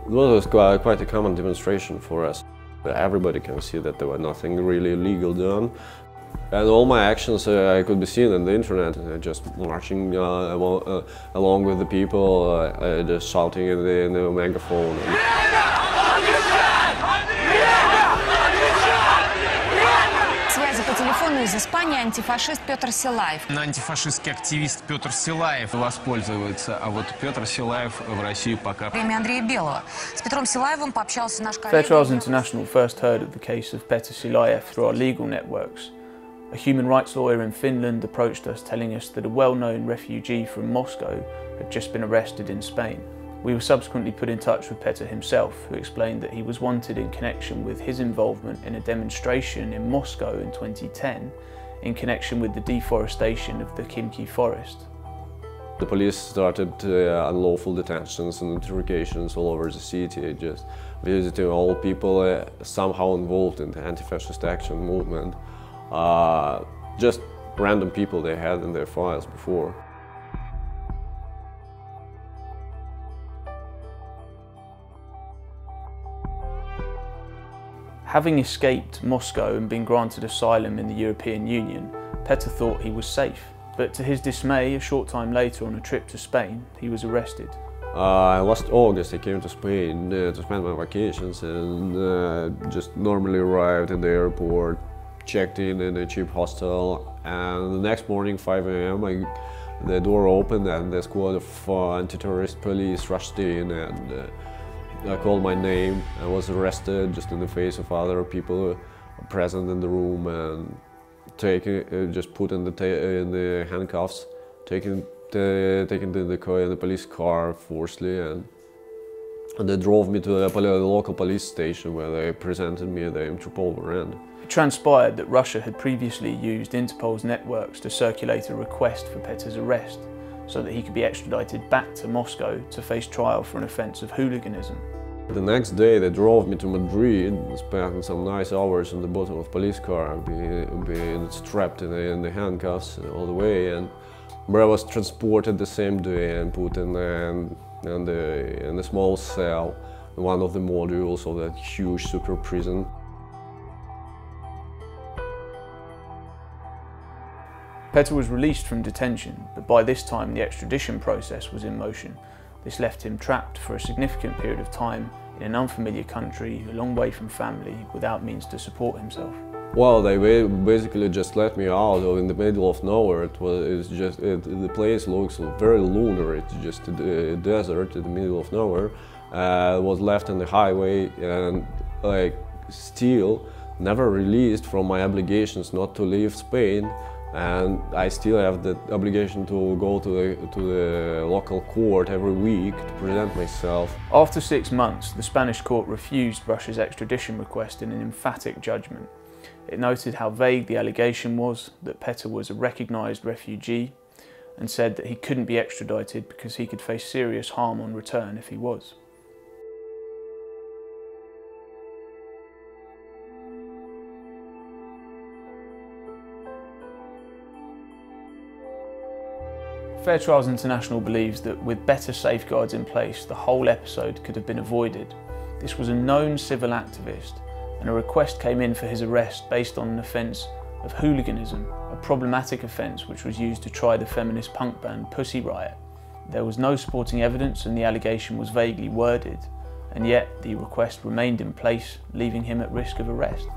It was quite a common demonstration for us. Everybody can see that there was nothing really illegal done. And all my actions I could be seen on the internet, just marching along with the people, just shouting in the megaphone. Связи по телефону из Испании антифашист Petr Silaev. Антифашистский активист Petr Silaev воспользуется, а вот Petr Silaev в Россию пока. Время Андрея Белого. С Петром Силаевым пообщался наш коллега. Fair Trials International first heard of the case of Petr Silaev through our legal networks. A human rights lawyer in Finland approached us telling us that a well-known refugee from Moscow had just been arrested in Spain. We were subsequently put in touch with Petr himself, who explained that he was wanted in connection with his involvement in a demonstration in Moscow in 2010 in connection with the deforestation of the Khimki forest. The police started unlawful detentions and interrogations all over the city, just visiting all people somehow involved in the anti-fascist action movement. Just random people they had in their files before. Having escaped Moscow and been granted asylum in the European Union, Petr thought he was safe. But to his dismay, a short time later on a trip to Spain, he was arrested. Last August I came to Spain to spend my vacations and just normally arrived at the airport, checked in a cheap hostel, and the next morning 5 AM the door opened and the squad of anti-terrorist police rushed in and called my name. I was arrested just in the face of other people present in the room and just put in the handcuffs, taken to the police car forcibly, and they drove me to the local police station where they presented me the INTERPOL warrant. It transpired that Russia had previously used Interpol's networks to circulate a request for Petr's arrest, so that he could be extradited back to Moscow to face trial for an offence of hooliganism. The next day they drove me to Madrid, spent some nice hours in the bottom of the police car, being strapped in the handcuffs all the way, and where I was transported the same day and put in a small cell, in one of the modules of that huge super prison. Petr was released from detention, but by this time the extradition process was in motion. This left him trapped for a significant period of time in an unfamiliar country, a long way from family, without means to support himself. Well, they basically just let me out in the middle of nowhere. The place looks very lunar. It's just a desert in the middle of nowhere. Was left on the highway and still never released from my obligations not to leave Spain. And I still have the obligation to go to the local court every week to present myself. After 6 months, the Spanish court refused Russia's extradition request in an emphatic judgment. It noted how vague the allegation was, that Petr was a recognised refugee, and said that he couldn't be extradited because he could face serious harm on return if he was. Fair Trials International believes that with better safeguards in place, the whole episode could have been avoided. This was a known civil activist, and a request came in for his arrest based on an offence of hooliganism, a problematic offence which was used to try the feminist punk band Pussy Riot. There was no supporting evidence and the allegation was vaguely worded, and yet the request remained in place, leaving him at risk of arrest.